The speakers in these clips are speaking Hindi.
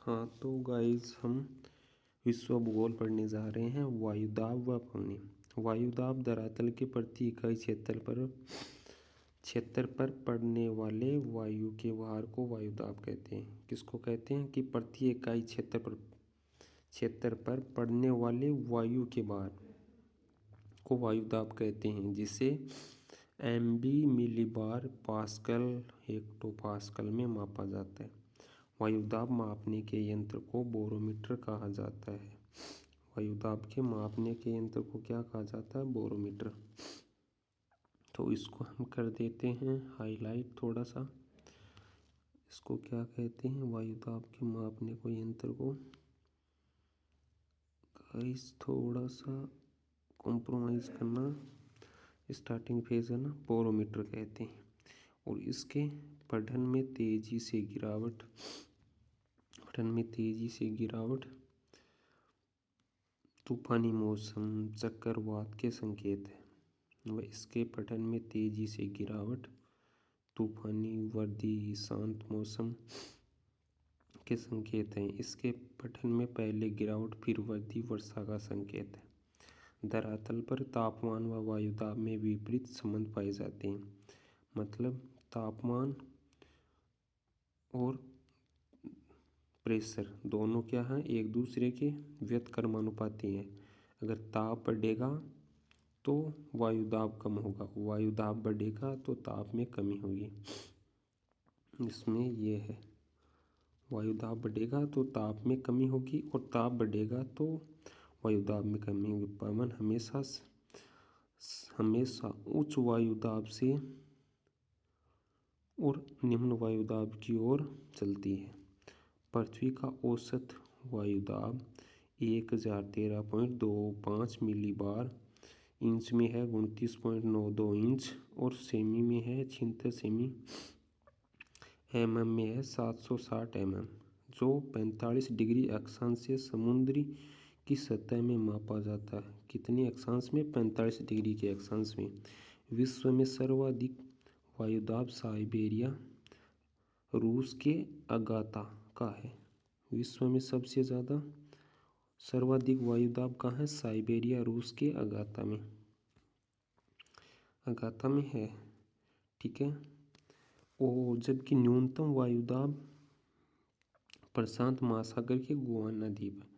हाँ तो गाइस हम विश्व भूगोल पढ़ने जा रहे हैं। वायुदाब व पानी। वायुदाब धरातल के प्रति इकाई क्षेत्र पर पड़ने वाले वायु के भार को वायुदाब कहते हैं। किसको कहते हैं कि प्रति इकाई क्षेत्र पर पड़ने वाले वायु के भार को वायुदाब कहते हैं, जिसे MB मिलीबार पास्कल हेक्टोपास्कल में मापा जाता है। वायुदाब मापने के यंत्र को बोरोमीटर कहा जाता है। वायुदाब के मापने के यंत्र को क्या कहा जाता है? बोरोमीटर। तो इसको हम कर देते हैं हाईलाइट थोड़ा सा। इसको क्या कहते हैं? वायुदाब के मापने को यंत्र को गाइस थोड़ा सा कॉम्प्रोमाइज़ करना, स्टार्टिंग फेज है ना, बोरोमीटर कहते हैं। और इसके पठन में तेजी से गिरावट तूफानी मौसम, चक्रवात के संकेत है। वह इसके पठन में तेजी से गिरावट, तूफानी वर्दी, शांत मौसम के संकेत हैं। इसके पठन में पहले गिरावट फिर वर्दी वर्षा का संकेत है। धरातल पर तापमान व वायुदाब में विपरीत संबंध पाए जाते हैं। मतलब तापमान और प्रेशर दोनों क्या हैं? एक दूसरे के व्युत्क्रमानुपाती हैं। अगर ताप बढ़ेगा तो वायुदाब कम होगा, वायुदाब बढ़ेगा तो ताप में कमी होगी। इसमें ये है, वायुदाब बढ़ेगा तो ताप में कमी होगी और ताप बढ़ेगा तो वायुदाब में कमी होगी। पवन हमेशा उच्च वायुदाब से और निम्न वायुदाब की ओर चलती है। पृथ्वी का औसत वायुदाब 1013.25 मिलीबार इंच में है, 29.92 इंच, और सेमी में है 76 सेमी, mm में है 760 mm, जो 45 डिग्री अक्षांश से समुद्री की सतह में मापा जाता है। कितने अक्षांश में? 45 डिग्री के अक्षांश में। विश्व में सर्वाधिक वायुदाब साइबेरिया रूस के अगाता का है। विश्व में सबसे ज़्यादा सर्वाधिक वायुदाब कहाँ है? साइबेरिया रूस के अगाता में है। ठीक है। और जबकि न्यूनतम वायुदाब प्रशांत महासागर के गुआना द्वीप है।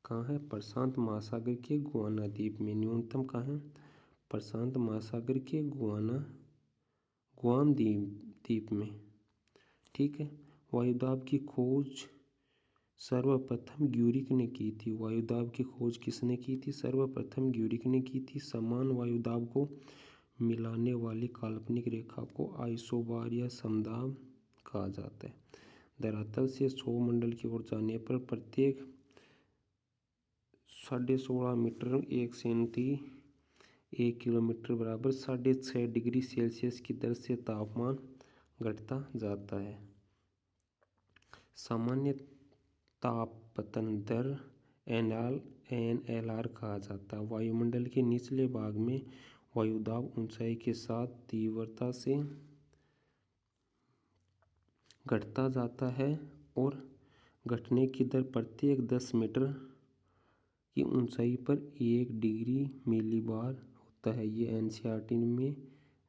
कहाँ है? प्रशांत महासागर के गुआना द्वीप में। न्यूनतम कहाँ है? प्रशांत महासागर के गुआम द्वीप में। ठीक है। वायुदाब की खोज सर्वप्रथम ग्यूरिक ने की थी। वायुदाब की खोज किसने की थी? सर्वप्रथम ग्यूरिक ने की थी। समान वायुदाब को मिलाने वाली काल्पनिक रेखा को आइसोबार या समदाब कहा जाता है। धरातल से सौरमंडल की ओर जाने पर प्रत्येक 16.5 मीटर 1 सेंटी 1 किलोमीटर बराबर 6.5 डिग्री सेल्सियस की दर से तापमान घटता जाता है। सामान्य तापपतन दर NLR कहा जाता है। वायुमंडल के निचले भाग में वायुदाब ऊंचाई के साथ तीव्रता से घटता जाता है और घटने की दर प्रत्येक 10 मीटर की ऊंचाई पर 1 डिग्री मिलीबार होता है। ये NCERT में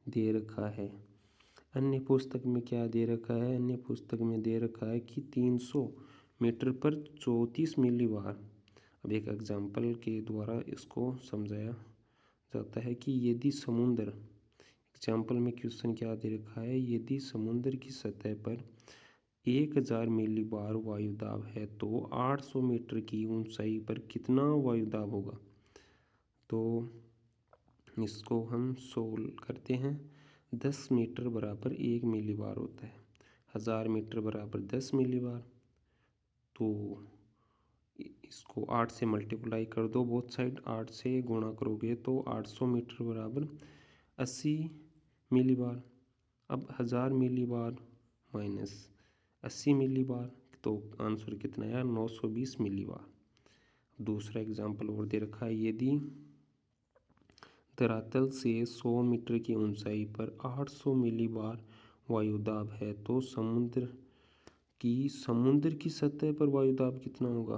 दे रखा है। अन्य पुस्तक में क्या दे रखा है? अन्य पुस्तक में दे रखा है कि 300 मीटर पर 34 मिलीबार। अब एक एग्जाम्पल के द्वारा इसको समझाया जाता है कि यदि समुद्र, एग्जाम्पल में क्वेश्चन क्या दे रखा है? यदि समुद्र की सतह पर 1000 मिलीबार वायुदाब है तो 800 मीटर की ऊंचाई पर कितना वायुदाब होगा? तो इसको हम सोल्व करते हैं। 10 मीटर बराबर 1 मिलीबार होता है, 1000 मीटर बराबर 10 मिलीबार। तो इसको 8 से मल्टीप्लाई कर दो, बोथ साइड 8 से गुणा करोगे तो 800 मीटर बराबर 80 मिलीबार। अब 1000 मिलीबार माइनस 80 मिलीबार, तो आंसर कितना आया? 920 मिलीबार। दूसरा एग्जाम्पल और दे रखा है, यदि धरातल से 100 मीटर की ऊंचाई पर 800 मिलीबार वायुदाब है तो समुद्र कि समुद्र की सतह पर वायुदाब कितना होगा,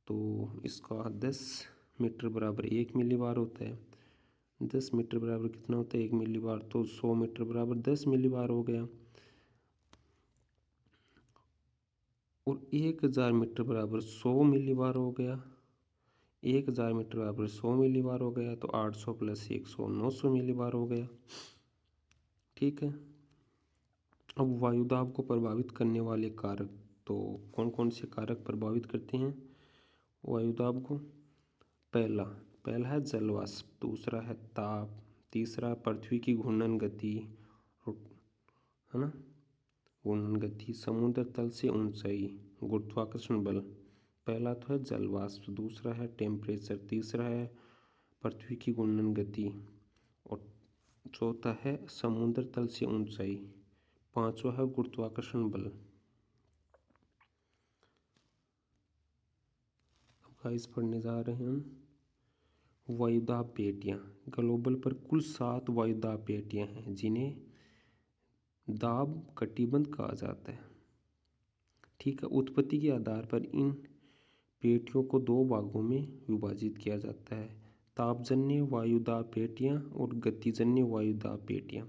तो इसका 10 मीटर बराबर 1 मिलीबार होता है। 10 मीटर बराबर कितना होता है 1 मिलीबार, तो 100 मीटर बराबर 10 मिलीबार हो गया। और 1000 मीटर बराबर 100 मिलीबार हो गया। 1000 मीटर बराबर 100 मिलीबार हो गया, तो 800 प्लस 100 900 मिलीबार हो गया। ठीक है। अब वायुदाब को प्रभावित करने वाले कारक, तो कौन कौन से कारक प्रभावित करते हैं वायुदाब को। पहला है जलवाष्प, दूसरा है ताप, तीसरा पृथ्वी की घूर्णन गति, है ना, घूर्णन गति, समुद्र तल से ऊंचाई, गुरुत्वाकर्षण बल। पहला तो है जलवाष्प, दूसरा है टेम्परेचर, तीसरा है पृथ्वी की घूर्णन गति, और चौथा है समुद्र तल से ऊंचाई, पांचवा है गुरुत्वाकर्षण बल। अब गाइस पढ़ने जा रहे हैं हम वायुदाब पेटियां। ग्लोबल पर कुल 7 वायुदाब पेटियां हैं जिन्हें दाब कटिबंध कहा जाता है। ठीक है। उत्पत्ति के आधार पर इन पेटियों को 2 भागों में विभाजित किया जाता है, तापजन्य वायुदाब पेटियां और गतिजन्य वायुदाब पेटियां।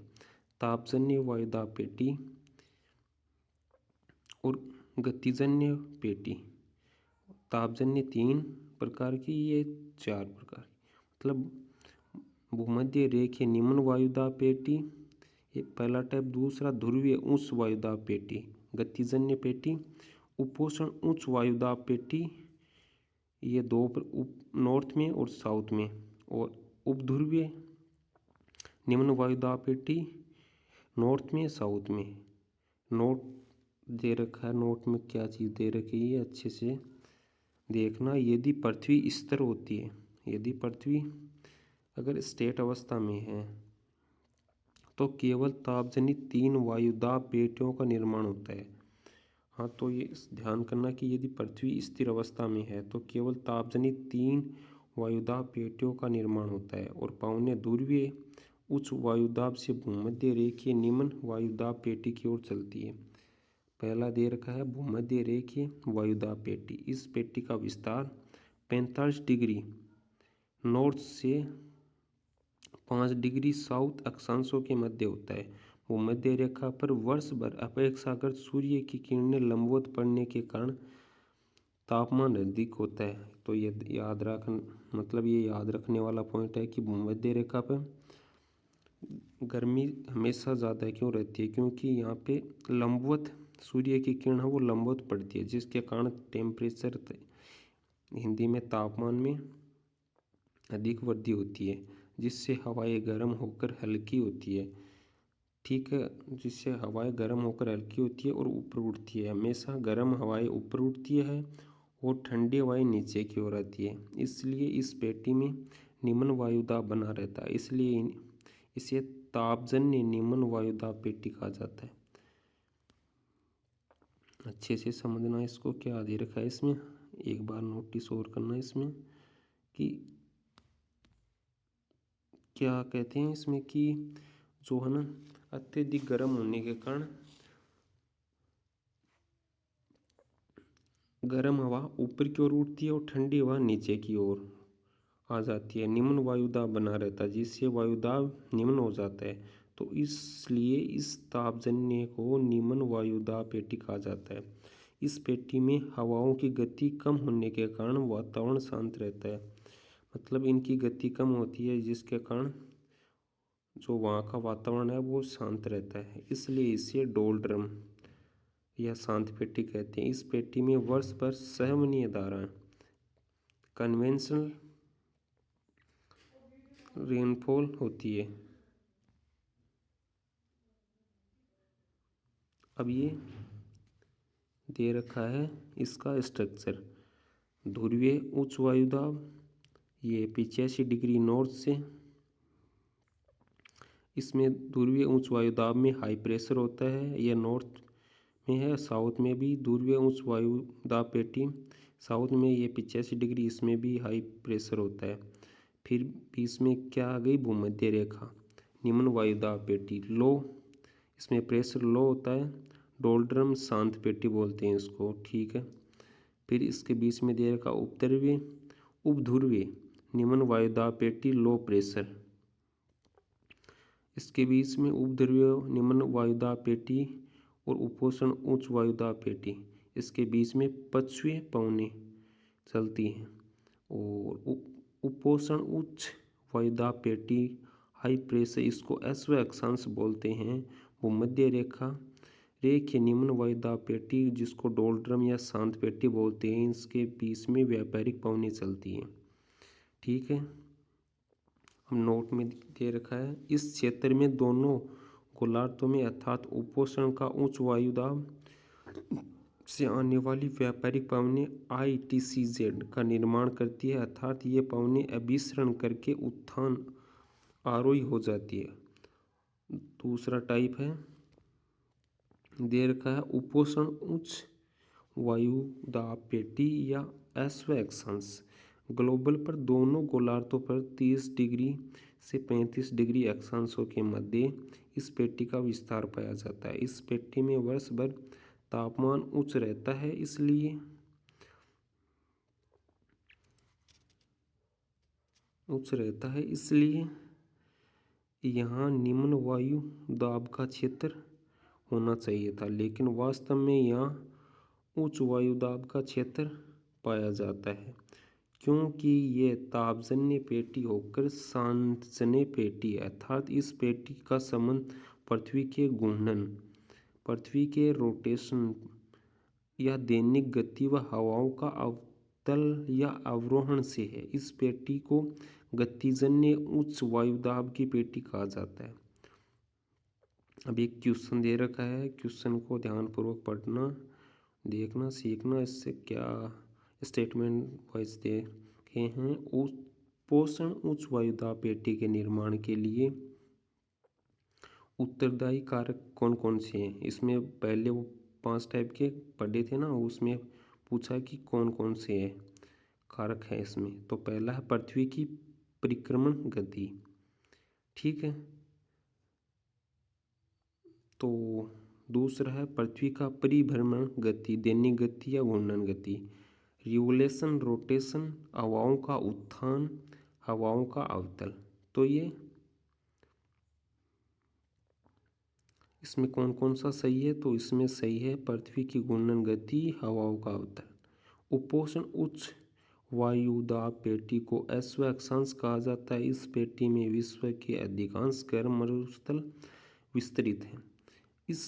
तापजन्य वायुदाब पेटी और गतिजन्य पेटी। तापजन्य 3 प्रकार की, ये 4 प्रकार की। मतलब भूमध्य रेखीय निम्न वायुदाब पेटी, ये पहला टाइप। दूसरा ध्रुवीय उच्च वायुदाब पेटी, गतिजन्य पेटी। उपोष्ण उच्च वायुदाब पेटी, ये 2 नॉर्थ में और साउथ में। और उपध्रुवीय निम्न वायुदाब पेटी, नॉर्थ में साउथ में। नोट दे रखा है, नोट में क्या चीज़ दे रखी है अच्छे से देखना। यदि पृथ्वी स्थिर होती है, यदि पृथ्वी अगर स्टेट अवस्था में है, तो केवल तापजनित 3 वायुदाब पेटियों का निर्माण होता है। हाँ, तो ये ध्यान करना कि यदि पृथ्वी स्थिर अवस्था में है तो केवल तापजनित 3 वायुदाब पेटियों का निर्माण होता है, और पवनें ध्रुवीय उच्च वायुदाब से भूमध्य रेखीय निम्न वायुदाब पेटी की ओर चलती है। पहला दे रखा है भूमध्य रेखीय वायुदाब पेटी। इस पेटी का विस्तार 45 डिग्री नॉर्थ से 5 डिग्री साउथ अक्षांशों के मध्य होता है। भूमध्य रेखा पर वर्ष भर अपेक्षाकृत सूर्य की किरणें लंबवत पड़ने के कारण तापमान अधिक होता है। तो ये याद रखने वाला पॉइंट है कि भूमध्य रेखा पर गर्मी हमेशा ज़्यादा क्यों रहती है, क्योंकि यहाँ पे लंबवत सूर्य की किरण है वो लंबवत पड़ती है, जिसके कारण टेम्परेचर हिंदी में तापमान में अधिक वृद्धि होती है, जिससे हवाएं गर्म होकर हल्की होती है। ठीक है, जिससे हवाएं गर्म होकर हल्की होती है और ऊपर उठती है। हमेशा गर्म हवाएं ऊपर उठती है और ठंडी हवाएं नीचे की ओर आती है। इसलिए इस पेटी में निम्न वायुदाब बना रहता है, इसलिए इसे तापजन्य निम्न वायुदाब पेटी कहा जाता है। अच्छे से समझना इसको, क्या दे रखा है इसमें, एक बार नोटिस और करना इसमें कि क्या कहते हैं इसमें कि जो है ना अत्यधिक गर्म होने के कारण गर्म हवा ऊपर की ओर उठती है और ठंडी हवा नीचे की ओर आ जाती है, निम्न वायुदाब बना रहता है, जिससे वायुदाब निम्न हो जाता है। तो इसलिए इस तापजन्य को निम्न वायुदाब पेटी कहा जाता है। इस पेटी में हवाओं की गति कम होने के कारण वातावरण शांत रहता है। मतलब इनकी गति कम होती है, जिसके कारण जो वहाँ का वातावरण है वो शांत रहता है, इसलिए इसे डोलड्रम या शांत पेटी कहते हैं। इस पेटी में वर्ष भर सहनीय धाराएं कन्वेंशनल रेनफॉल होती है। अब ये दे रखा है इसका स्ट्रक्चर। ध्रुवीय उच्च वायुदाब, ये 85 डिग्री नॉर्थ से, इसमें ध्रुवीय उच्च वायुदाब में हाई प्रेशर होता है, यह नॉर्थ में है। साउथ में भी ध्रुवीय उच्च वायुदाब पेटी, साउथ में ये 85 डिग्री, इसमें भी हाई प्रेशर होता है। फिर बीच में क्या आ गई भूमध्य रेखा निम्न वायुदाब पेटी, लो, इसमें प्रेशर लो होता है, डोल्ड्रम शांत पेटी बोलते हैं इसको, ठीक है। फिर इसके बीच में दे रखा उपध्रुवीय निम्न वायुदाब पेटी लो प्रेशर। इसके बीच में उपध्रुवीय निम्न वायुदाब पेटी और उपोष्ण उच्च वायुदाब पेटी, इसके बीच में पश्चिमी पवनें चलती हैं। और उपोष्ण उच्च वायुदाब पेटी हाई प्रेशर, इसको अश्व अक्षांश बोलते हैं। भूमध्य रेखीय निम्न वायुदाब पेटी जिसको डोल्ड्रम या शांत पेटी बोलते हैं, इसके बीच में व्यापारिक पवनें चलती हैं, ठीक है। हम नोट में दे रखा है, इस क्षेत्र में दोनों गोलार्धों में अर्थात उपोष्ण का उच्च वायुदाब से आने वाली व्यापारिक पवनें ITCZ का निर्माण करती है, अर्थात ये पवनें अभिसरण करके उत्थान आरोही हो जाती है। दूसरा टाइप है दे रखा है उपोष्ण उच्च वायुदाब पेटी या अश्व अक्षांश। ग्लोबल पर दोनों गोलार्धों पर 30 डिग्री से 35 डिग्री अक्षांशों के मध्य इस पेटी का विस्तार पाया जाता है। इस पेटी में वर्ष भर तापमान उच्च रहता है, इसलिए यहाँ निम्न वायु दाब का क्षेत्र होना चाहिए था, लेकिन वास्तव में यहाँ उच्च वायुदाब का क्षेत्र पाया जाता है, क्योंकि ये तापजन्य पेटी होकर शांतजन्य पेटी है। अर्थात इस पेटी का संबंध पृथ्वी के घूर्णन, पृथ्वी के रोटेशन या दैनिक गति व हवाओं का अवतल या अवरोहण से है। इस पेटी को गतिजन्य उच्च वायुदाब की पेटी कहा जाता है। अब एक क्वेश्चन दे रखा है, क्वेश्चन को ध्यानपूर्वक पढ़ना, देखना, सीखना। इससे क्या स्टेटमेंट वाइज देखे हैं। उपोष्ण उच्च वायुदाब पेटी के निर्माण के लिए उत्तरदायी कारक कौन कौन से हैं। इसमें पहले वो 5 टाइप के पढ़े थे ना, उसमें पूछा कि कौन कौन से कारक है इसमें। तो पहला है पृथ्वी की परिक्रमण गति, ठीक है। तो दूसरा है पृथ्वी का परिभ्रमण गति, दैनिक गति या घूर्णन गति। रिवोल्यूशन रोटेशन, हवाओं का उत्थान, हवाओं का अवतल। तो ये इसमें कौन कौन सा सही है, तो इसमें सही है पृथ्वी की घूर्णन गति, हवाओं का अवतल। उपोष्ण उच्च वायुदाब पेटी को अश्व अक्षांश कहा जाता है। इस पेटी में विश्व के अधिकांश गर्म मरुस्थल विस्तृत हैं। इस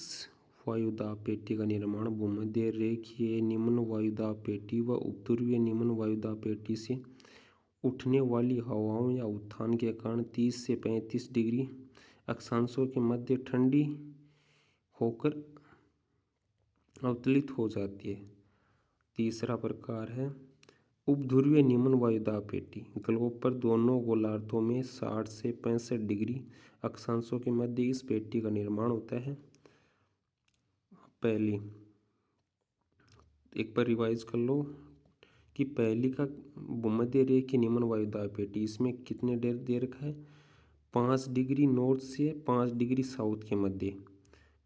वायुदाब पेटी का निर्माण भूमध्य रेखीय निम्न वायुदाब पेटी व उपध्रुवीय निम्न वायुदाब पेटी से उठने वाली हवाओं या उत्थान के कारण 30 से 35 डिग्री अक्षांशों के मध्य ठंडी होकर अवतलित हो जाती है। तीसरा प्रकार है उपध्रुवीय निम्न वायुदाब पेटी। ग्लोब पर दोनों गोलार्धों में 60 से 65 डिग्री अक्षांशों के मध्य इस पेटी का निर्माण होता है। पहली एक बार रिवाइज कर लो कि पहली का भूमध्य रेखीय निम्न वायुदाब पेटी, इसमें कितने डेर दे रखा है, 5 डिग्री नॉर्थ से 5 डिग्री साउथ के मध्य।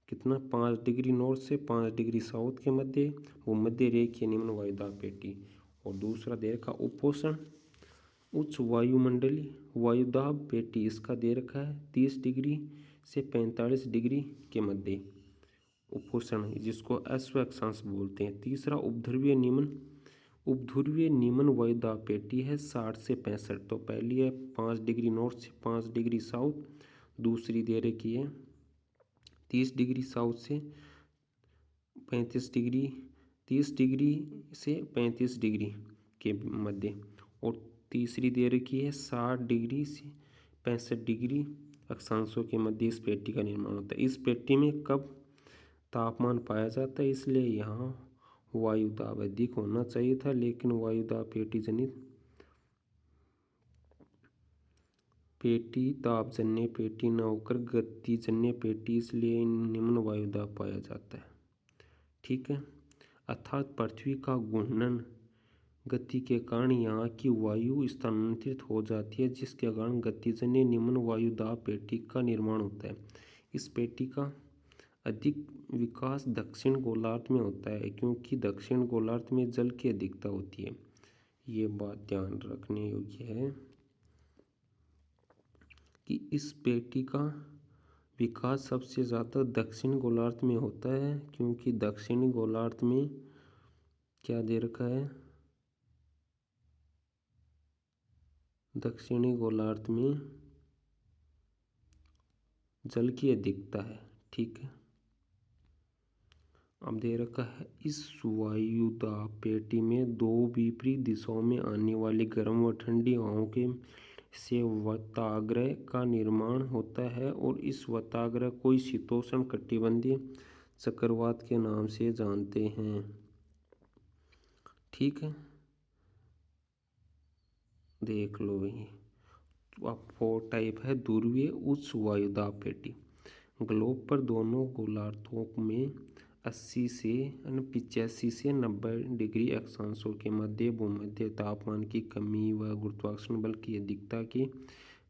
कितना, 5 डिग्री नॉर्थ से 5 डिग्री साउथ के मध्य भूमध्य रेखीय निम्न वायुदाब पेटी। और दूसरा दे रखा उपोष्ण उच्च वायुमंडलीय वायुदाब पेटी, इसका दे रखा है 30 डिग्री से 45 डिग्री के मध्य उपोष्ण, जिसको अश्व अक्षांश बोलते हैं। तीसरा उपध्रुवीय निम्न वायुदाब पेटी है 60 से 65। तो पहली है 5 डिग्री नॉर्थ से 5 डिग्री साउथ, दूसरी दे रखी है 30 डिग्री साउथ से 35 डिग्री, 30 डिग्री से 35 डिग्री के मध्य, और तीसरी दे रखी है 60 डिग्री से 65 डिग्री अक्षांशों के मध्य इस पेटी का निर्माण होता है। इस पेटी में कब तापमान पाया जाता है, इसलिए यहाँ वायुदाब अधिक होना चाहिए था, लेकिन वायुदाब पेटी तापजन्य पेटी न होकर गतिजन्य पेटी, इसलिए निम्न वायुदाब पाया जाता है, ठीक है। अर्थात पृथ्वी का घूर्णन गति के कारण यहाँ की वायु स्थानांतरित हो जाती है, जिसके कारण गतिजन्य निम्न वायुदाब पेटी का निर्माण होता है। इस पेटी का अधिक विकास दक्षिण गोलार्ध में होता है क्योंकि दक्षिण गोलार्ध में जल की अधिकता होती है। ये बात ध्यान रखने योग्य है कि इस पेटी का विकास सबसे ज़्यादा दक्षिण गोलार्ध में होता है क्योंकि दक्षिणी गोलार्ध में क्या दे रखा है, दक्षिणी गोलार्ध में जल की अधिकता है। ठीक है, अब दे रखा है इस वायुदाब पेटी में दो विपरीत दिशाओं में आने वाली गर्म व ठंडी हवाओं के से वताग्रह का निर्माण होता है और इस वताग्रह को शीतोष्ण कटिबंधीय चक्रवात के नाम से जानते हैं। ठीक है, देख लो भाई। अब 4 टाइप है ध्रुवीय उच्च वायुदाब पेटी। ग्लोब पर दोनों गोलार्धों में 80 से 85 से 90 डिग्री अक्षांशों के मध्य भूमध्य तापमान की कमी व गुरुत्वाकर्षण बल की अधिकता के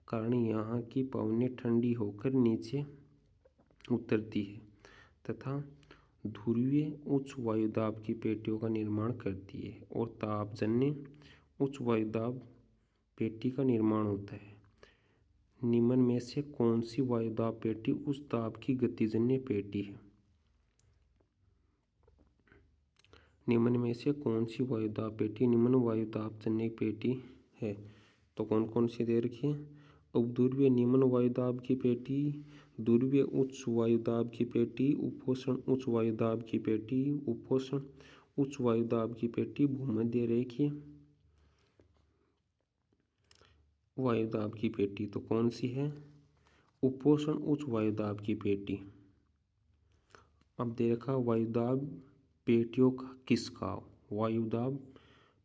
कारण यहाँ की पवनें ठंडी होकर नीचे उतरती है तथा ध्रुवीय उच्च वायुदाब की पेटियों का निर्माण करती है और तापजन्य उच्च वायुदाब पेटी का निर्माण होता है। निम्न में से कौन सी वायुदाब पेटी उच्च दाब की गतिजन्य पेटी है? निम्न में से कौन सी वायुदाब पेटी निम्न वायुदाब जन्य पेटी है? तो कौन कौन सी दे रखी है? उपध्रुवीय निम्न वायुदाब की पेटी, ध्रुवीय उच्च वायुदाब की पेटी, उपोष्ण उच्च वायुदाब की पेटी, उपोष्ण उच्च वायुदाब की पेटी, भूमध्य रेखीय वायुदाब की पेटी। तो कौन सी है? उपोष्ण उच्च वायुदाब की पेटी। अब दे रखा वायुदाब पेटियों का खिसकाव। वायुदाब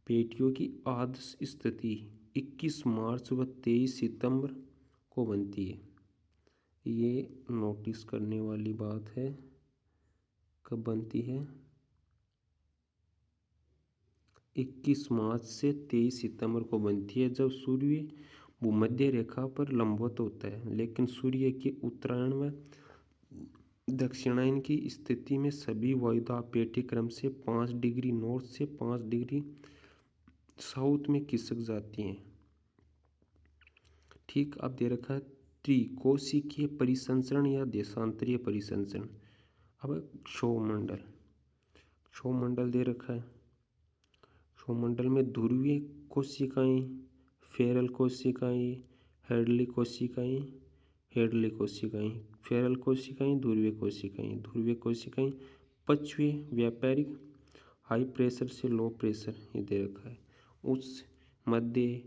पेटियों की आदर्श स्थिति 21 मार्च व 23 सितंबर को बनती है। ये नोटिस करने वाली बात है। कब बनती है? 21 मार्च से 23 सितंबर को बनती है जब सूर्य भूमध्य रेखा पर लंबवत होता है, लेकिन सूर्य के उत्तरायण व दक्षिणायन की स्थिति में सभी वायुदाब पेटी क्रम से 5 डिग्री नॉर्थ से 5 डिग्री साउथ में खिसक जाती हैं। ठीक, अब दे रखा है त्रिकोशिकीय परिसंचरण या देशांतरीय परिसंचरण। अब क्षोमंडल दे रखा है। क्षोमंडल में ध्रुवीय कोशिकाएं, फेरल कोशिकाएं, हेडली कोशिकाएं, फेरल कोशिकाएं, ध्रुवीय कोशिकाएं पक्षीय व्यापारिक हाई प्रेशर से लो प्रेशर ये दे रखा है। उच्च मध्य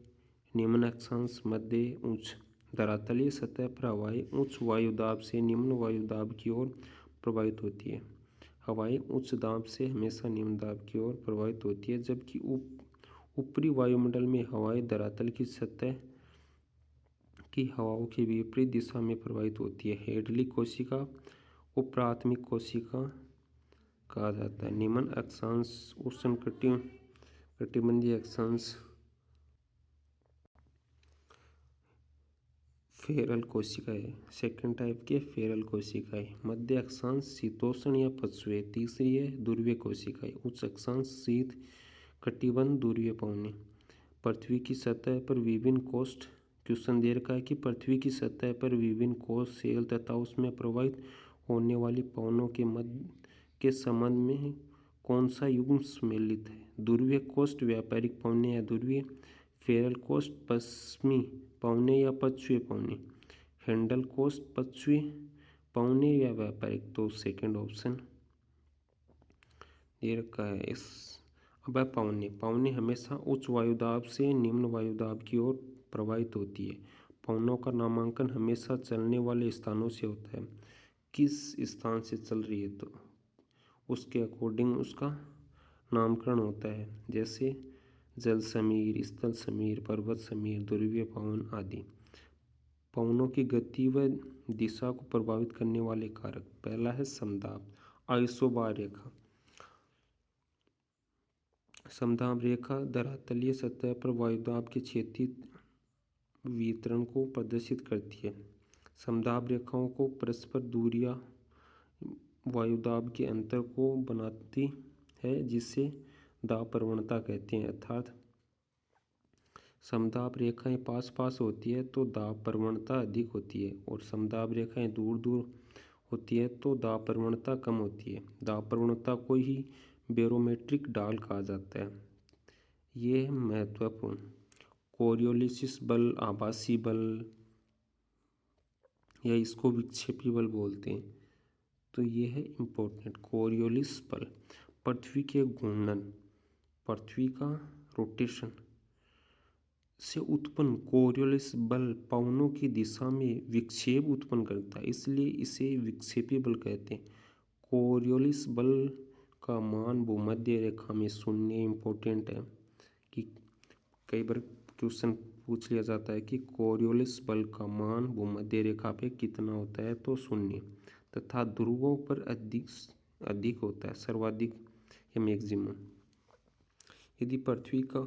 निम्न अक्षांश मध्य उच्च धरातलीय सतह पर हवाएं उच्च वायुदाब से निम्न वायुदाब की ओर प्रवाहित होती है। हवाएं उच्च दाब से हमेशा निम्न दाब की ओर प्रवाहित होती है, जबकि ऊपरी वायुमंडल में हवाएं धरातल की सतह की हवाओं की विपरीत दिशा में प्रवाहित होती है। हेडली कोशिका को प्राथमिक कोशिका कहा जाता है। निम्न अक्षांश उष्ण कटिबंधीय अक्षांश फेरल कोशिकाएं। सेकेंड टाइप की फेरल कोशिकाएं। मध्य अक्षांश शीतोष्ण या पशुए। तीसरी है ध्रुवीय कोशिकाएं। उच्च अक्षांश शीत कटिबंध ध्रुवीय पवने। पृथ्वी की सतह पर विभिन्न कोष्ठ। क्वेश्चन दे रखा है कि पृथ्वी की सतह पर विभिन्न कोष्ठ सेल तथा उसमें प्रवाहित होने वाली पवनों के मध्य के संबंध में कौन सा युग्म सम्मिलित है? ध्रुवीय कोष्ठ व्यापारिक पवने या ध्रुवीय, फेरल कोष्ठ पश्चिमी पवने या पक्षीय पवने, हैंडल कोष्ठ पक्षीय पवने या व्यापारिक। तो सेकंड ऑप्शन दे रखा है इस। अब पवने हमेशा उच्च वायुदाब से निम्न वायुदाब की ओर प्रवाहित होती है। पवनों का नामांकन हमेशा चलने वाले स्थानों से होता है। किस स्थान से चल रही है तो उसके अकॉर्डिंग उसका नामकरण होता है, जैसे जल समीर, स्थल समीर, पर्वत समीर, ध्रुवीय पवन आदि। पवनों की गति व दिशा को प्रभावित करने वाले कारक। पहला है समदाब, आइसोबार रेखा। समदाब रेखा धरातलीय सतह पर वायुदाब के क्षेत्रीय वितरण को प्रदर्शित करती है। समदाब रेखाओं को परस्पर दूरियां वायुदाब के अंतर को बनाती है, जिसे दाब प्रवणता कहते हैं। अर्थात समदाब रेखाएं पास पास होती है तो दाब प्रवणता अधिक होती है, और समदाब रेखाएं दूर दूर होती है तो दाब प्रवणता कम होती है। दाब प्रवणता को ही बैरोमेट्रिक ढाल कहा जाता है। ये है महत्वपूर्ण। कोरियोलिस बल, आभासी बल, या इसको विक्षेपी बल बोलते हैं। तो ये है इम्पोर्टेंट। कोरियोलिस बल पृथ्वी के घूर्णन, पृथ्वी का रोटेशन से उत्पन्न कोरियोलिस बल पवनों की दिशा में विक्षेप उत्पन्न करता है, इसलिए इसे विक्षेपी बल कहते हैं। कोरियोलिस बल का मान भूमध्य रेखा में शून्य। इम्पोर्टेंट है कि कई बार क्वेश्चन पूछ लिया जाता है कि कोरियोलिस बल का मान भूमध्य रेखा पे कितना होता है, तो शून्य, तथा ध्रुवों पर अधिक होता है, सर्वाधिक या मैक्सिमम। यदि पृथ्वी का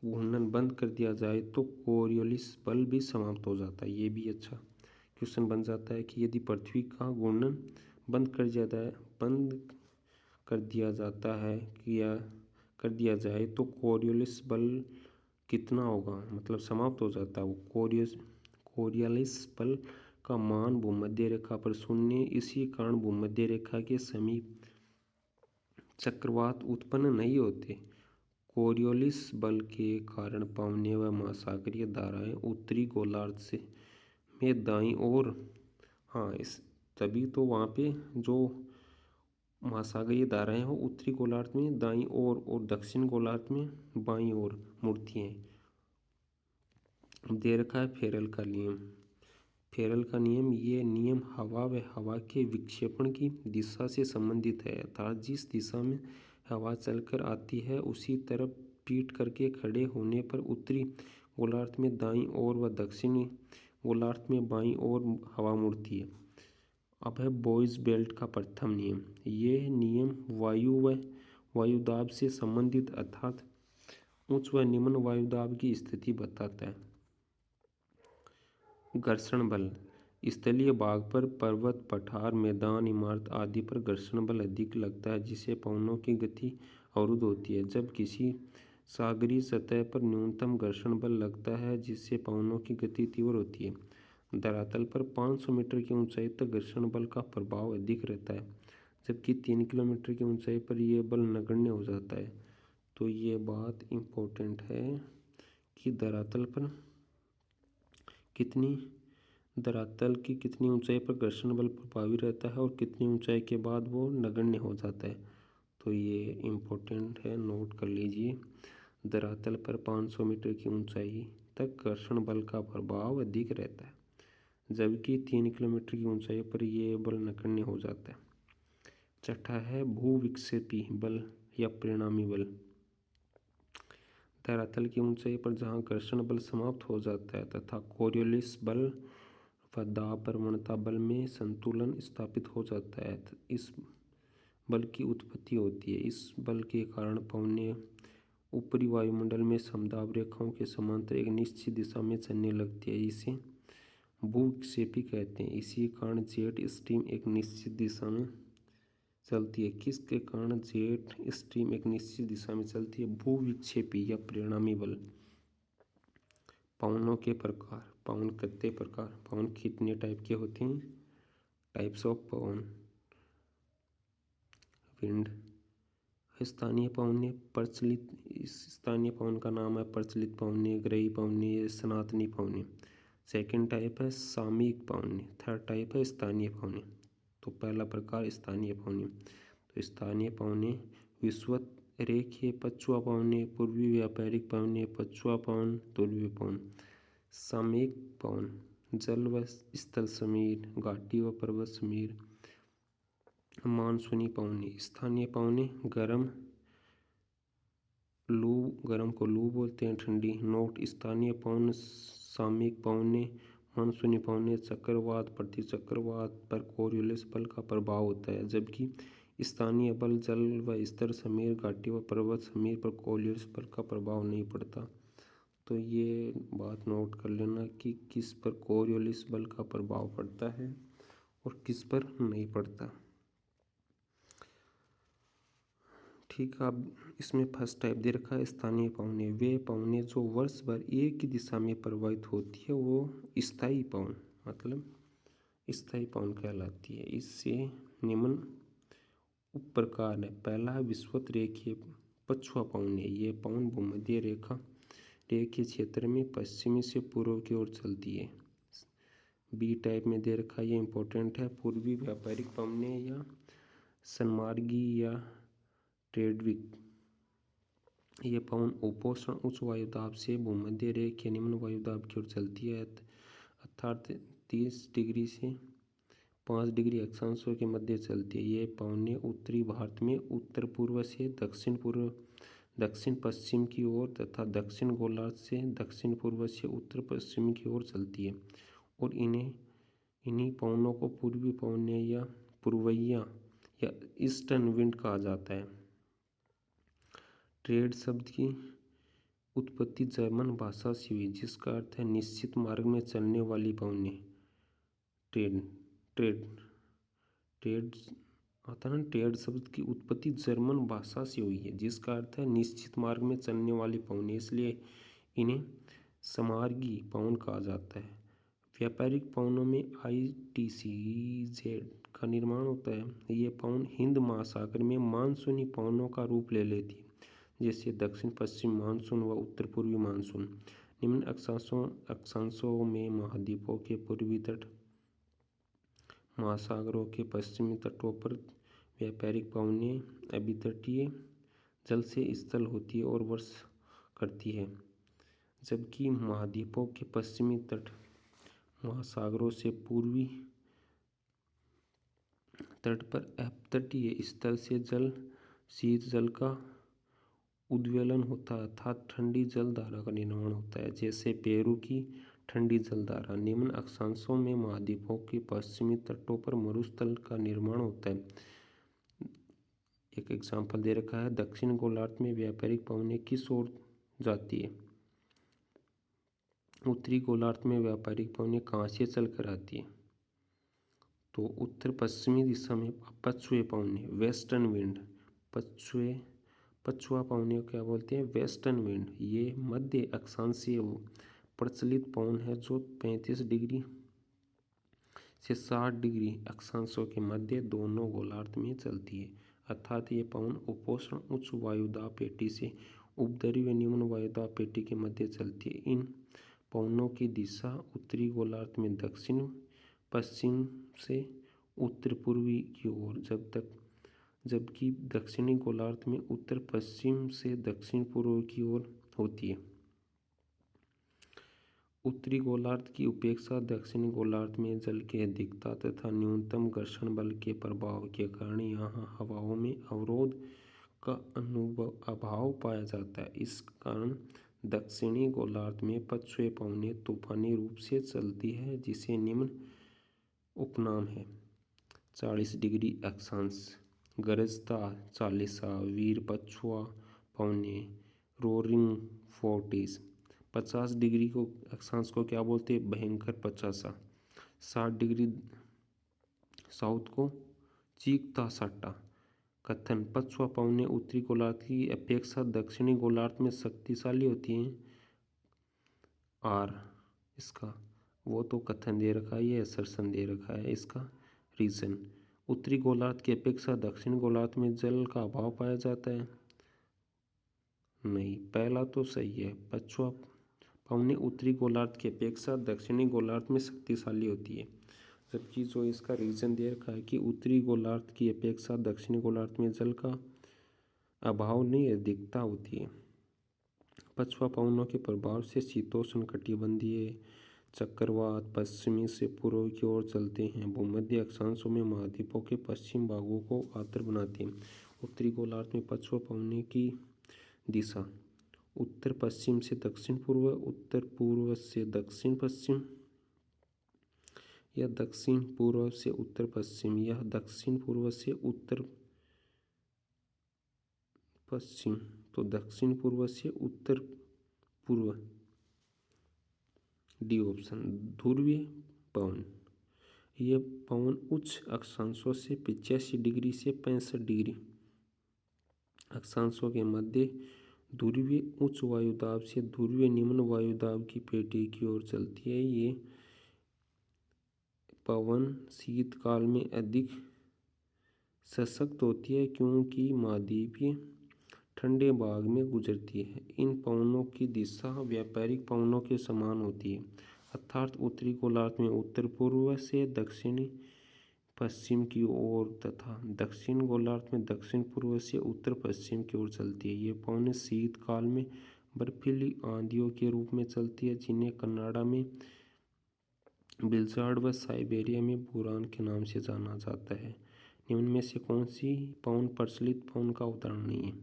घूर्णन बंद कर दिया जाए तो कोरियोलिस बल भी समाप्त हो जाता है। ये भी अच्छा क्वेश्चन बन जाता है कि यदि पृथ्वी का घूर्णन बंद कर दिया जाता है या कर दिया जाए तो कोरियोलिस बल कितना होगा, मतलब समाप्त हो जाता है वो। कोरियोलिस बल का मान भूमध्य रेखा पर शून्य। इसी कारण भूमध्य रेखा के समीप चक्रवात उत्पन्न नहीं होते। कोरियोलिस बल के कारण पवनीय व महासागरीय धाराएं उत्तरी गोलार्ध से में दाईं ओर, हाँ इस तभी तो वहाँ पे जो महासागरीय धाराएं हो उत्तरी गोलार्ध में दाईं ओर और दक्षिण गोलार्ध में बाईं ओर मुड़ती हैं। दे रखा है फेरल का नियम। फेरल का नियम, ये नियम हवा व हवा के विक्षेपण की दिशा से संबंधित है, अर्थात जिस दिशा में हवा चलकर आती है उसी तरफ पीट करके खड़े होने पर उत्तरी गोलार्ध में दाईं ओर व दक्षिणी गोलार्ध में बाईं ओर हवा मुड़ती है। अब है बॉयज बेल्ट का प्रथम नियम। ये नियम वायु व वायुदाब से संबंधित, अर्थात उच्च व निम्न वायुदाब की स्थिति बताता है। घर्षण बल, स्थलीय भाग पर पर्वत, पठार, मैदान, इमारत आदि पर घर्षण बल अधिक लगता है, जिससे पवनों की गति अवरुद्ध होती है। जब किसी सागरीय सतह पर न्यूनतम घर्षण बल लगता है जिससे पवनों की गति तीव्र होती है। धरातल पर 500 मीटर की ऊंचाई तक घर्षण बल का प्रभाव अधिक रहता है, जबकि 3 किलोमीटर की ऊंचाई पर यह बल नगण्य हो जाता है। तो ये बात इम्पोर्टेंट है कि धरातल की कितनी ऊंचाई पर घर्षण बल प्रभावी रहता है और कितनी ऊंचाई के बाद वो नगण्य हो जाता है। तो ये इम्पोर्टेंट है, नोट कर लीजिए। धरातल पर 500 मीटर की ऊंचाई तक घर्षण बल का प्रभाव अधिक रहता है, जबकि 3 किलोमीटर की ऊंचाई पर यह बल नगण्य हो जाता है। छठा है भूविक्षेपी बल या परिणामी बल। धरातल की ऊंचाई पर जहां घर्षण बल समाप्त हो जाता है तथा कोरियोलिस बल व दाब प्रवणता बल में संतुलन स्थापित हो जाता है, इस बल की उत्पत्ति होती है। इस बल के कारण पवनें ऊपरी वायुमंडल में समदाब रेखाओं के समांतर एक निश्चित दिशा में चलने लगती है, इसे भूविक्षेपी कहते हैं। इसी कारण जेट स्ट्रीम एक निश्चित दिशा में चलती है। किसके कारण जेट स्ट्रीम एक निश्चित दिशा में चलती है? भूविक्षेपी या परिणामी बल। पवनों के प्रकार। पवन कितने प्रकार, पवन कितने टाइप के होते हैं? Types of Pawan. विंड। स्थानीय पवनें, प्रचलित, इस स्थानीय पवन का नाम है प्रचलित पवनें, ग्रही पवनें, सनातनी पवनें। सेकेंड टाइप है सामयिक पवनें। थर्ड टाइप है स्थानीय पवनें। तो पहला प्रकार स्थानीय पवनें। तो स्थानीय पवनें विषुवत रेखीय पछुआ पवनें, पूर्वी व्यापारिक पवनें, पछुआ पवन, ध्रुवीय पवन। सामयिक पवन जल व स्थल समीर, घाटी व पर्वत समीर। मानसूनी पवनें। स्थानीय पवनें गर्म को लू बोलते हैं, ठंडी। नोट, स्थानीय पवन, सामयिक पवनें, मानसूनी पवनें चक्रवात, प्रतिचक्रवात पर कोरियोलिस बल का प्रभाव होता है, जबकि स्थानीय बल जल व स्थल समीर, घाटी व पर्वत समीर पर कोरियोलिस बल का प्रभाव नहीं पड़ता। तो ये बात नोट कर लेना कि किस पर कोरियोलिस बल का प्रभाव पड़ता है और किस पर नहीं पड़ता। ठीक है। अब इसमें फर्स्ट टाइप दे रखा है स्थानीय पवनें। वे पवनें जो वर्ष भर एक ही दिशा में प्रवाहित होती है वो स्थायी पवन मतलब स्थायी पवन कहलाती है। इससे निम्न उप प्रकार है। पहला है विषुवत रेखीय पछुआ पवनें। ये पवन भूमध्य रेखीय क्षेत्र में पश्चिमी से पूर्व की ओर चलती है। बी टाइप में दे रखा है, ये इम्पोर्टेंट है। पूर्वी व्यापारिक पवनें या सन्मार्गी या ट्रेडविक। ये पवन उपोष्ण उच्च वायुदाब से भूमध्य रेखीय निम्न वायुदाब की ओर चलती है, अर्थात 30 डिग्री से 5 डिग्री अक्षांशों के मध्य चलती है। ये पवनें उत्तरी भारत में उत्तर पूर्व से दक्षिण पश्चिम की ओर तथा दक्षिण गोलार्ध से दक्षिण पूर्व से उत्तर पश्चिम की ओर चलती है और इन्हीं पवनों को पूर्वी पवनें या पूर्वइया या ईस्टर्न विंड कहा जाता है। ट्रेड शब्द की उत्पत्ति जर्मन भाषा से हुई, जिसका अर्थ है निश्चित मार्ग में चलने वाली पवनें। ट्रेड आता है ना। ट्रेड शब्द की उत्पत्ति जर्मन भाषा से हुई है, जिसका अर्थ है निश्चित मार्ग में चलने वाली पवनें, इसलिए इन्हें समार्गी पवन कहा जाता है। व्यापारिक पवनों में ITCZ का निर्माण होता है। ये पवन हिंद महासागर में मानसूनी पवनों का रूप ले लेती है, जैसे दक्षिण पश्चिम मानसून व उत्तर पूर्वी मानसून। निम्न अक्षांशों में महाद्वीपों के पूर्वी तट, महासागरों के पश्चिमी तटों पर व्यापारिक पवनें अभितटीय जल से स्थल होती है और वर्ष करती है, जबकि महाद्वीपों के पश्चिमी तट महासागरों से पूर्वी तट पर अपतटीय स्थल से शीत जल का उद्वेलन होता है, अर्थात ठंडी जलधारा का निर्माण होता है, जैसे पेरू की ठंडी जलधारा। निम्न अक्षांशों में महाद्वीपों के पश्चिमी तटों पर मरुस्थल का निर्माण होता है। एक एग्जाम्पल दे रखा है, दक्षिण गोलार्ध में व्यापारिक पवनें किस ओर जाती है? उत्तरी गोलार्ध में व्यापारिक पवनें कहाँ से चलकर आती है? तो उत्तर पश्चिमी दिशा में पछुए पवनें, वेस्टर्न विंड। पछुआ पवनें क्या बोलते हैं? Western wind. ये मध्य अक्षांशीय प्रचलित पवन है जो 35 डिग्री से 60 डिग्री अक्षांशों के मध्य दोनों गोलार्ध में चलती है, अर्थात ये पवन उपोष्ण उच्च वायुदाब पेटी से उपद्रवी व निम्न वायुदाब पेटी के मध्य चलती है। इन पवनों की दिशा उत्तरी गोलार्ध में दक्षिण पश्चिम से उत्तर पूर्वी की ओर, जबकि दक्षिणी गोलार्ध में उत्तर पश्चिम से दक्षिण पूर्व की ओर होती है। उत्तरी गोलार्ध की उपेक्षा दक्षिणी गोलार्ध में जल की अधिकता तथा न्यूनतम घर्षण बल के प्रभाव के कारण यहाँ हवाओं में अवरोध का अभाव पाया जाता है। इस कारण दक्षिणी गोलार्ध में पछुए पवनें तूफानी रूप से चलती है, जिसे निम्न उपनाम है। 40 डिग्री अक्षांश गरजता चालीसा, वीर पछुआ पवनें, रोरिंग फोर्टीज। 50 डिग्री को अक्षांश को क्या बोलते हैं? भयंकर पचासा। 60 डिग्री साउथ को चीकता साटा। कथन: पछुआ पवनें उत्तरी गोलार्ध की अपेक्षा दक्षिणी गोलार्ध में शक्तिशाली होती हैं। इसका वो तो कथन दे रखा है, ये असर्शन दे रखा है। इसका रीजन: उत्तरी गोलार्ध की अपेक्षा दक्षिण गोलार्ध में जल का अभाव पाया जाता है। नहीं, पहला तो सही है। पछुआ पवनें उत्तरी गोलार्ध की अपेक्षा दक्षिणी गोलार्ध में शक्तिशाली होती है, जबकि जो इसका रीजन दे रखा है कि उत्तरी गोलार्ध की अपेक्षा दक्षिणी गोलार्ध में जल का अभाव नहीं, अधिकता होती है। पछुआ पवनों के प्रभाव से शीतोष्ण कटिबंधीय चक्रवात पश्चिमी से पूर्व की ओर चलते हैं। भूमध्य अक्षांशों में महाद्वीपों के पश्चिम भागों को आर्द्र बनाते हैं। उत्तरी गोलार्ध में पछुआ पवनों की दिशा उत्तर पश्चिम से दक्षिण पूर्व, उत्तर पूर्व से दक्षिण पश्चिम या दक्षिण पूर्व से उत्तर पश्चिम या दक्षिण पूर्व से उत्तर पश्चिम। तो दक्षिण पूर्व से उत्तर पूर्व, डी ऑप्शन। ध्रुवीय पवन: यह पवन उच्च अक्षांशों से 85 डिग्री से 65 डिग्री अक्षांशों के मध्य ध्रुवीय उच्च वायुदाब से ध्रुवीय निम्न वायुदाब की पेटी की ओर चलती है। ये पवन शीतकाल में अधिक सशक्त होती है क्योंकि महाद्वीपीय ठंडे भाग में गुजरती है। इन पवनों की दिशा व्यापारिक पवनों के समान होती है, अर्थात उत्तरी गोलार्ध में उत्तर पूर्व से दक्षिण पश्चिम की ओर तथा दक्षिण गोलार्ध में दक्षिण पूर्व से उत्तर पश्चिम की ओर चलती है। ये पवनें शीतकाल में बर्फीली आंधियों के रूप में चलती है, जिन्हें कनाडा में बिल्जार्ड व साइबेरिया में बुरान के नाम से जाना जाता है। निम्न में से कौन सी पवन प्रचलित पवन का उदाहरण नहीं है?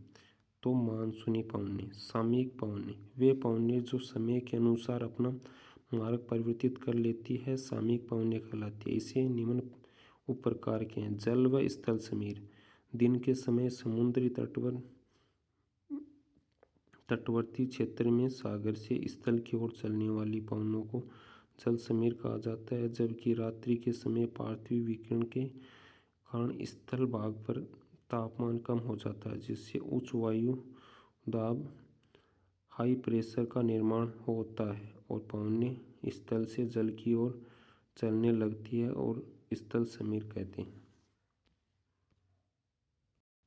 तो मानसूनी पवनें, सामयिक पवनें, वे पवनें जो समय के अनुसार अपना मार्ग परिवर्तित कर लेती है, सामयिक पवनें कहलाती है। इसे निम्न उप प्रकार के हैं: जल व स्थल समीर, दिन के समय समुद्री तटवर्ती क्षेत्र में सागर से स्थल की ओर चलने वाली पवनों को जल समीर कहा जाता है, जबकि रात्रि के समय पार्थिव विकिरण के कारण स्थल भाग पर तापमान कम हो जाता है, जिससे उच्च वायु दाब हाई प्रेशर का निर्माण होता है और पवनें स्थल से जल की ओर चलने लगती है और स्थल समीर कहते हैं।